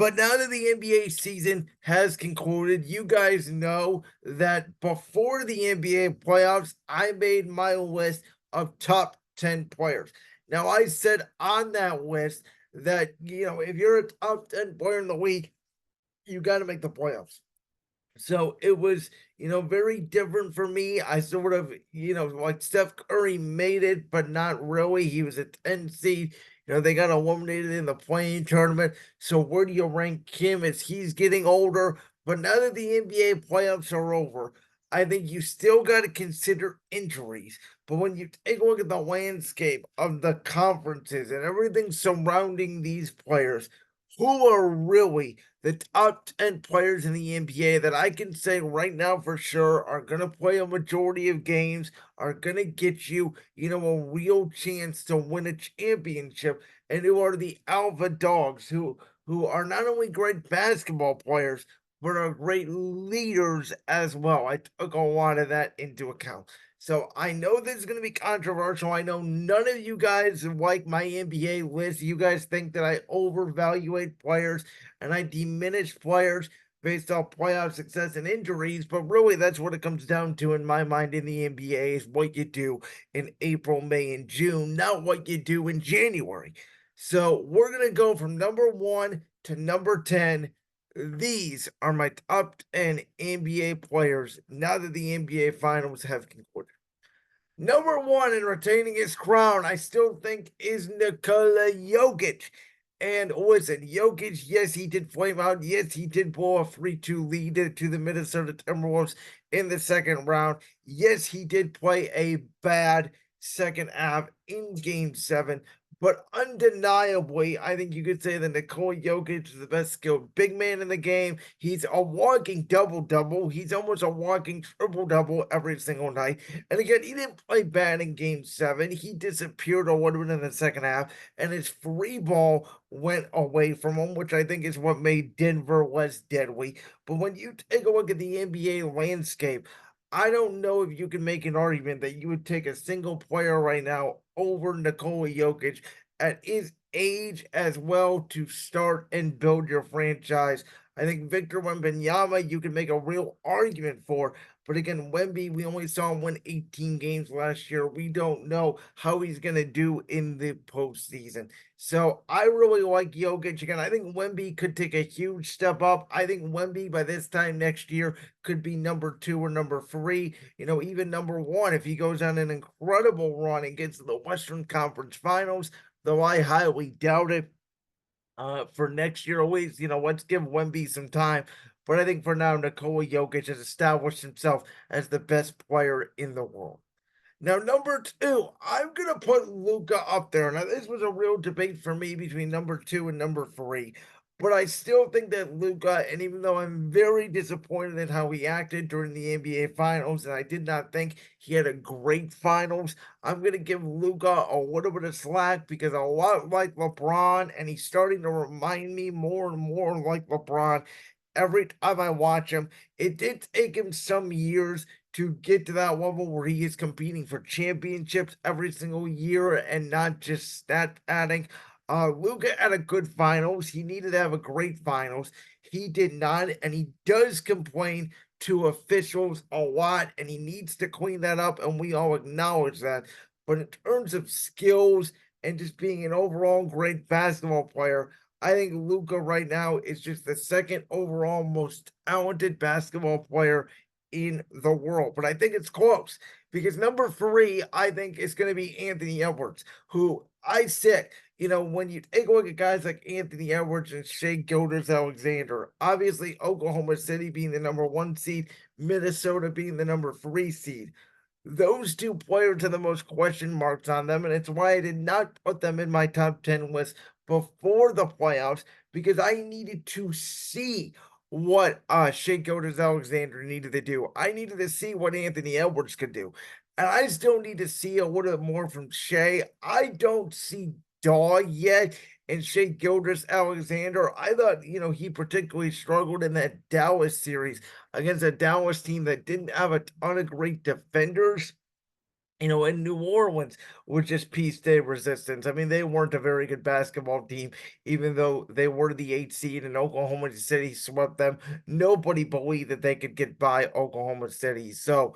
But now that the NBA season has concluded, you guys know that before the NBA playoffs, I made my list of top 10 players. Now, I said on that list that, if you're a top 10 player in the league, you got to make the playoffs. So it was, very different for me. I sort of, like Steph Curry made it, but not really. He was a 10 seed. They got eliminated in the playing tournament. So where do you rank him as he's getting older? But now that the NBA playoffs are over, I think you still got to consider injuries. But when you take a look at the landscape of the conferences and everything surrounding these players, who are really the top 10 players in the NBA that I can say right now for sure are going to play a majority of games, are going to get you, a real chance to win a championship, and who are the alpha dogs who are not only great basketball players, but are great leaders as well. I took a lot of that into account. So I know this is going to be controversial. I know none of you guys like my NBA list. You guys think that I overvaluate players and I diminish players based off playoff success and injuries, but really that's what it comes down to in my mind in the NBA is what you do in April, May, and June, not what you do in January. So we're gonna go from number 1 to number 10. These are my top 10 NBA players now that the NBA finals have concluded. Number 1 in retaining his crown, I still think, is Nikola Jokic. And listen, Jokic, yes, he did flame out. Yes, he did blow a 3-2 lead to the Minnesota Timberwolves in the second round. Yes, he did play a bad second half in game 7. But undeniably, I think you could say that Nikola Jokic is the best skilled big man in the game. He's a walking double double. He's almost a walking triple double every single night. And again, he didn't play bad in game 7. He disappeared a little bit in the second half, and his free ball went away from him, which I think is what made Denver less deadly. But when you take a look at the NBA landscape, I don't know if you can make an argument that you would take a single player right now over Nikola Jokic at his age as well to start and build your franchise. I think Victor Wembanyama, you can make a real argument for, but again, Wemby, we only saw him win 18 games last year. We don't know how he's going to do in the postseason. So I really like Jokic. Again, I think Wemby could take a huge step up. I think Wemby by this time next year could be number 2 or number 3, even number 1 if he goes on an incredible run and gets to the Western Conference Finals, though I highly doubt it for next year. Always, let's give Wemby some time. But I think for now, Nikola Jokic has established himself as the best player in the world. Now, number 2, I'm gonna put Luka up there. Now, this was a real debate for me between number 2 and number 3, but I still think that Luka, and even though I'm very disappointed in how he acted during the NBA Finals, and I did not think he had a great Finals, I'm gonna give Luka a little bit of slack because a lot like LeBron, and he's starting to remind me more and more like LeBron every time I watch him. It did take him some years to get to that level where he is competing for championships every single year and not just stat padding. Luka had a good finals. He needed to have a great finals. He did not, and he does complain to officials a lot, and he needs to clean that up, and we all acknowledge that. But in terms of skills and just being an overall great basketball player, I think Luka right now is just the second overall most talented basketball player in the world. But I think it's close because number 3, I think, is going to be Anthony Edwards, who I said, when you take a look at guys like Anthony Edwards and Shea Gilders-Alexander, obviously Oklahoma City being the number 1 seed, Minnesota being the number 3 seed. Those 2 players are the most question marks on them, and it's why I did not put them in my top 10 list before the playoffs because I needed to see what Shea Gilders-Alexander needed to do. I needed to see what Anthony Edwards could do. And I still need to see a little bit more from Shea. I don't see Daw yet and Shea Gilders-Alexander. I thought, he particularly struggled in that Dallas series against a Dallas team that didn't have a ton of great defenders. in New Orleans was just Peace Day resistance. I mean, they weren't a very good basketball team, even though they were the 8th seed and Oklahoma City swept them. Nobody believed that they could get by Oklahoma City. So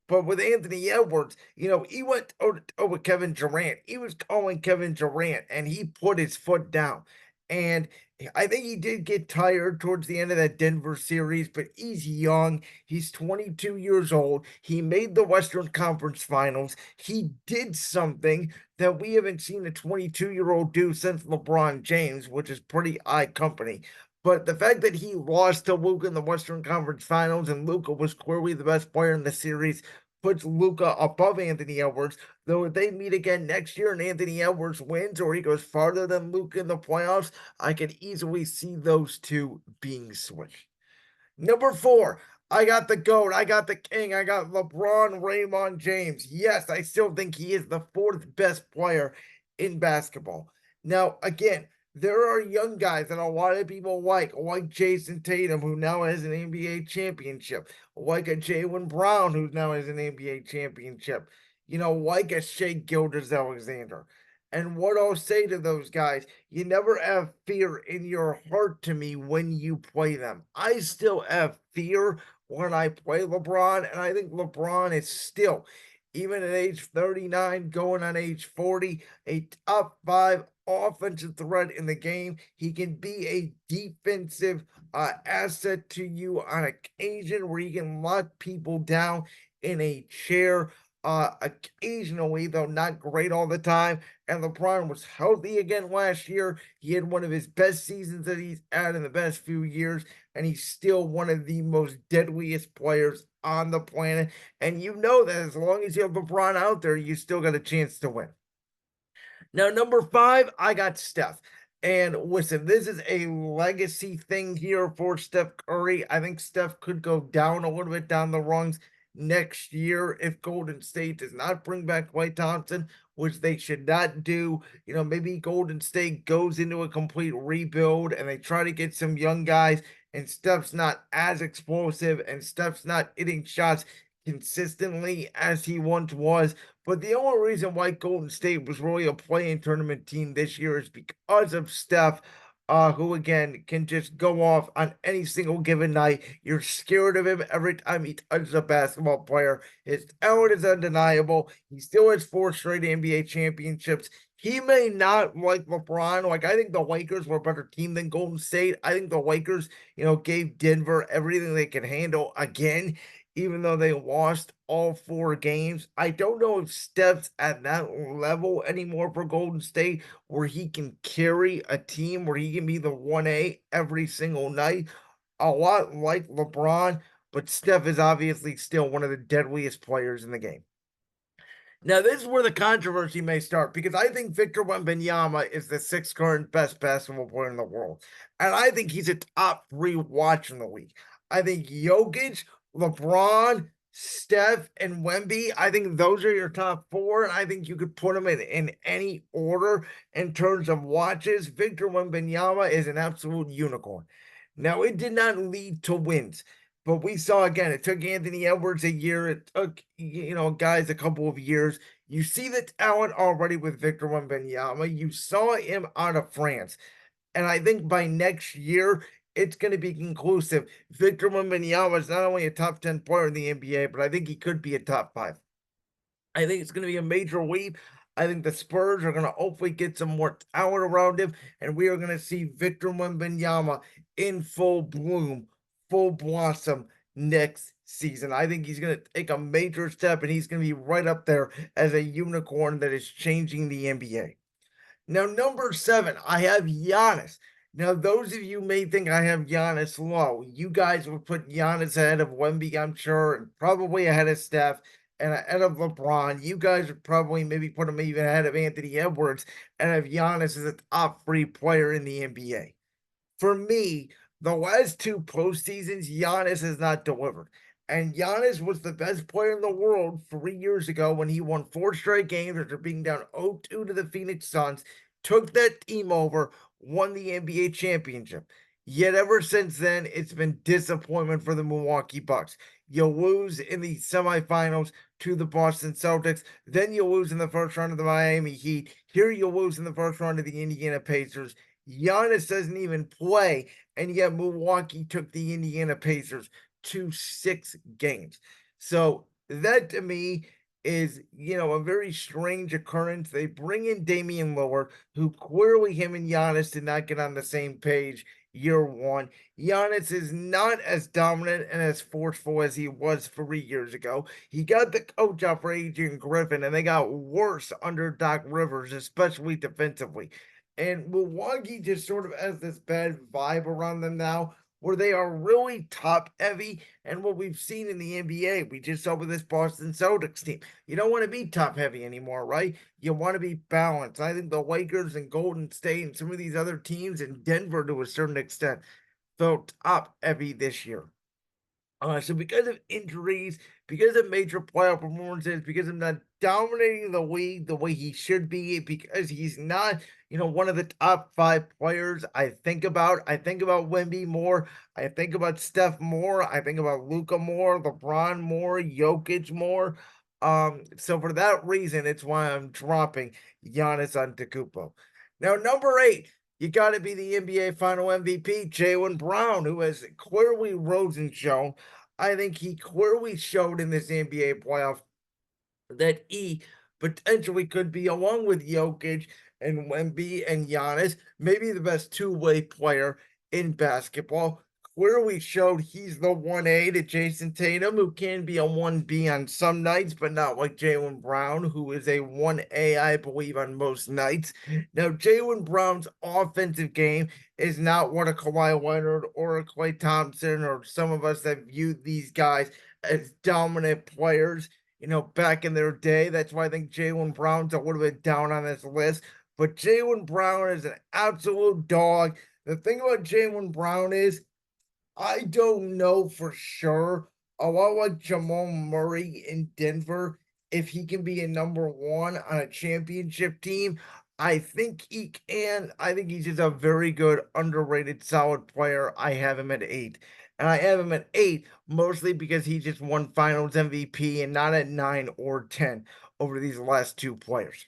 but with Anthony Edwards, he went over Kevin Durant. He was calling Kevin Durant, and he put his foot down. And I think he did get tired towards the end of that Denver series, but he's young. He's 22 years old. He made the Western Conference Finals. He did something that we haven't seen a 22-year-old do since LeBron James, which is pretty eye company. But the fact that he lost to Luka in the Western Conference Finals and Luka was clearly the best player in the series puts Luka above Anthony Edwards. Though if they meet again next year and Anthony Edwards wins or he goes farther than Luka in the playoffs, I could easily see those two being switched. Number 4, I got the GOAT, I got the king, I got LeBron Raymond James. Yes, I still think he is the 4th best player in basketball. Now, again, there are young guys that a lot of people like Jason Tatum, who now has an NBA championship, like a Jalen Brown, who now has an NBA championship, like a Shea Gilgeous-Alexander. And what I'll say to those guys, you never have fear in your heart to me when you play them. I still have fear when I play LeBron, and I think LeBron is still, even at age 39, going on age 40, a top 5 offensive threat in the game. He can be a defensive asset to you on occasion where he can lock people down in a chair. Occasionally, though not great all the time. And LeBron was healthy again last year. He had one of his best seasons that he's had in the past few years, and he's still one of the most deadliest players on the planet. And you know that as long as you have LeBron out there, you still got a chance to win. Now, number 5, I got Steph. And listen, this is a legacy thing here for Steph Curry. I think Steph could go down a little bit down the rungs next year if Golden State does not bring back Klay Thompson, which they should not do. Maybe Golden State goes into a complete rebuild and they try to get some young guys, and Steph's not as explosive and Steph's not hitting shots consistently as he once was. But the only reason why Golden State was really a playing tournament team this year is because of Steph, who again can just go off on any single given night. You're scared of him every time he touches a basketball player. His talent is undeniable. He still has 4 straight NBA championships. He may not like LeBron. Like, I think the Lakers were a better team than Golden State. I think the Lakers, gave Denver everything they could handle again, even though they lost all 4 games. I don't know if Steph's at that level anymore for Golden State where he can carry a team, where he can be the 1A every single night, a lot like LeBron, but Steph is obviously still one of the deadliest players in the game. Now, this is where the controversy may start because I think Victor Wembanyama is the 6th current best basketball player in the world. And I think he's a top 3 watch in the league. I think Jokic, LeBron, Steph, and Wemby, I think those are your top 4. And I think you could put them in any order in terms of watches. Victor Wembanyama is an absolute unicorn. Now, it did not lead to wins. But we saw again, it took Anthony Edwards a year. It took, guys a couple of years. You see the talent already with Victor Wembanyama. You saw him out of France. And I think by next year, it's going to be conclusive. Victor Wembanyama is not only a top 10 player in the NBA, but I think he could be a top 5. I think it's going to be a major leap. I think the Spurs are going to hopefully get some more talent around him, and we are going to see Victor Wembanyama in full bloom, full blossom next season. I think he's going to take a major step, and he's going to be right up there as a unicorn that is changing the NBA. Now, number 7, I have Giannis. Now, those of you may think I have Giannis low. You guys would put Giannis ahead of Wemby, I'm sure, and probably ahead of Steph and ahead of LeBron. You guys would probably maybe put him even ahead of Anthony Edwards and have Giannis as a top 3 player in the NBA. For me, the last 2 postseasons, Giannis has not delivered. And Giannis was the best player in the world 3 years ago when he won 4 straight games after being down 0-2 to the Phoenix Suns, took that team over, won the NBA championship. Yet ever since then, it's been disappointment for the Milwaukee Bucks. You lose in the semifinals to the Boston Celtics, then you lose in the first round of the Miami Heat. Here you lose in the first round of the Indiana Pacers. Giannis doesn't even play, and yet Milwaukee took the Indiana Pacers to 6 games. So that to me is, a very strange occurrence. They bring in Damian Lillard, who clearly him and Giannis did not get on the same page year one. Giannis is not as dominant and as forceful as he was 3 years ago. He got the coach out for Adrian Griffin, and they got worse under Doc Rivers, especially defensively. And Milwaukee just sort of has this bad vibe around them now where they are really top heavy. And what we've seen in the NBA, we just saw with this Boston Celtics team. You don't want to be top heavy anymore, right? You want to be balanced. I think the Lakers and Golden State and some of these other teams in Denver to a certain extent felt top heavy this year. So because of injuries, because of major playoff performances, because of not dominating the league the way he should be, because he's not, one of the top 5 players I think about Wemby more. I think about Steph more. I think about Luka more, LeBron more, Jokic more. So for that reason, it's why I'm dropping Giannis Antetokounmpo. Now, number 8, you got to be the NBA Final MVP, Jaylen Brown, who has clearly risen shown. I think he clearly showed in this NBA playoff that he potentially could be, along with Jokic and Wemby and Giannis, maybe the best two-way player in basketball. Clearly showed he's the 1A to Jason Tatum, who can be a 1B on some nights, but not like Jaylen Brown, who is a 1A, I believe, on most nights. Now, Jaylen Brown's offensive game is not what a Kawhi Leonard or a Klay Thompson or some of us that view these guys as dominant players, back in their day. That's why I think Jaylen Brown's a little bit down on this list. But Jaylen Brown is an absolute dog. The thing about Jaylen Brown is, I don't know for sure. A lot like Jamal Murray in Denver, if he can be a number one on a championship team, I think he can. I think he's just a very good, underrated, solid player. I have him at 8. And I have him at 8 mostly because he just won finals MVP and not at 9 or 10 over these last 2 players.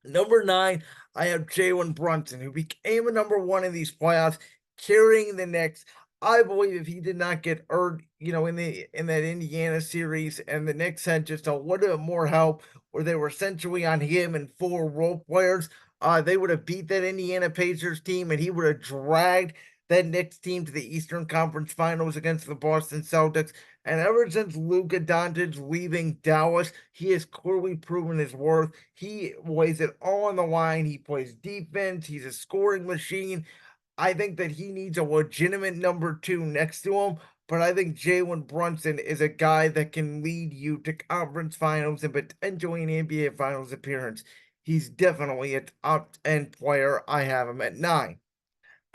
Number 9, I have Jalen Brunson, who became a number 1 in these playoffs, carrying the Knicks. I believe if he did not get hurt, in that Indiana series, and the Knicks had just a little bit more help, where they were essentially on him and 4 role players, they would have beat that Indiana Pacers team, and he would have dragged that Knicks team to the Eastern Conference Finals against the Boston Celtics. And ever since Luka Doncic leaving Dallas, he has clearly proven his worth. He lays it all on the line. He plays defense. He's a scoring machine. I think that he needs a legitimate number 2 next to him, but I think Jalen Brunson is a guy that can lead you to conference finals and potentially an NBA finals appearance. He's definitely a top 10 player. I have him at 9.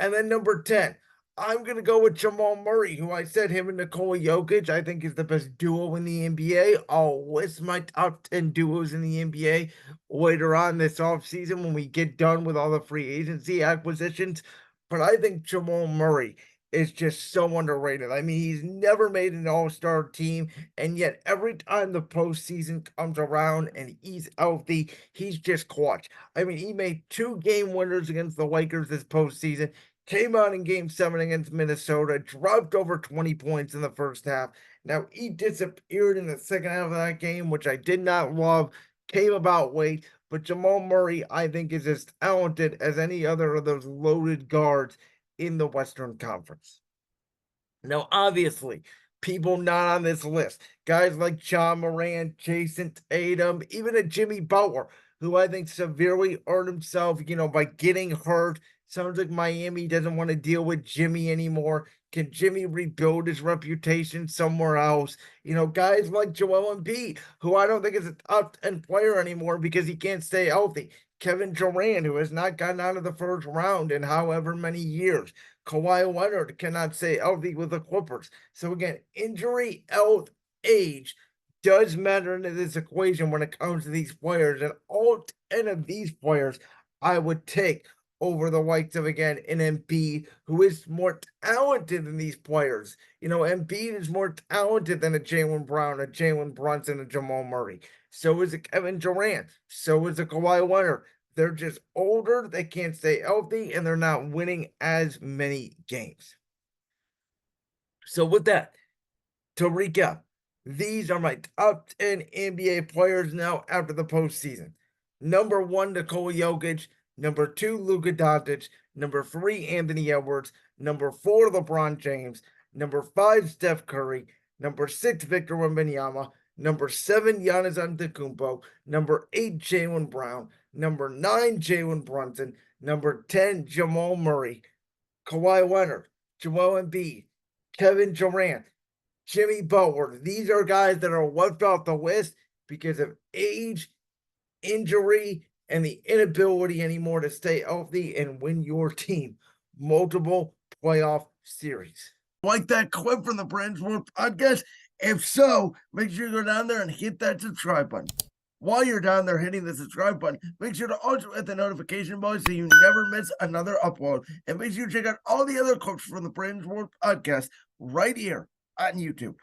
And then number 10, I'm going to go with Jamal Murray, who I said him and Nikola Jokic, I think is the best duo in the NBA. I'll list my top 10 duos in the NBA later on this offseason when we get done with all the free agency acquisitions. But I think Jamal Murray is just so underrated. I mean, he's never made an all-star team, and yet every time the postseason comes around and he's healthy, he's just clutch. I mean, he made 2 game winners against the Lakers this postseason, came out in game 7 against Minnesota, dropped over 20 points in the first half. Now, he disappeared in the second half of that game, which I did not love, came about late, but Jamal Murray, I think, is as talented as any other of those loaded guards in the Western Conference. Now, obviously, people not on this list, guys like John Moran, Jason Tatum, even a Jimmy Butler, who I think severely hurt himself, by getting hurt. Sounds like Miami doesn't want to deal with Jimmy anymore. Can Jimmy rebuild his reputation somewhere else? Guys like Joel Embiid, who I don't think is a top 10 player anymore because he can't stay healthy. Kevin Durant, who has not gotten out of the first round in however many years. Kawhi Leonard cannot stay healthy with the Clippers. So again, injury, health, age does matter into this equation when it comes to these players. And all 10 of these players I would take over the likes of, again, an Embiid, who is more talented than these players. Embiid is more talented than a Jaylen Brown, a Jalen Brunson, a Jamal Murray. So is a Kevin Durant. So is a Kawhi Leonard. They're just older, they can't stay healthy, and they're not winning as many games. So with that, to recap, these are my top 10 NBA players now after the postseason. Number 1, Nikola Jokic. Number 2, Luka Doncic. Number 3, Anthony Edwards. Number 4, LeBron James. Number 5, Steph Curry. Number 6, Victor Wembanyama. Number 7, Giannis Antetokounmpo. Number 8, Jaylen Brown. Number 9, Jalen Brunson. Number 10, Jamal Murray. Kawhi Leonard. Joel Embiid. Kevin Durant. Jimmy Butler. These are guys that are left off the list because of age, injury, and the inability anymore to stay healthy and win your team multiple playoff series. Like that clip from the Brand's World podcast? If so, make sure you go down there and hit that subscribe button. While you're down there hitting the subscribe button, make sure to also hit the notification bell so you never miss another upload. And make sure you check out all the other clips from the Brand's World podcast right here on YouTube.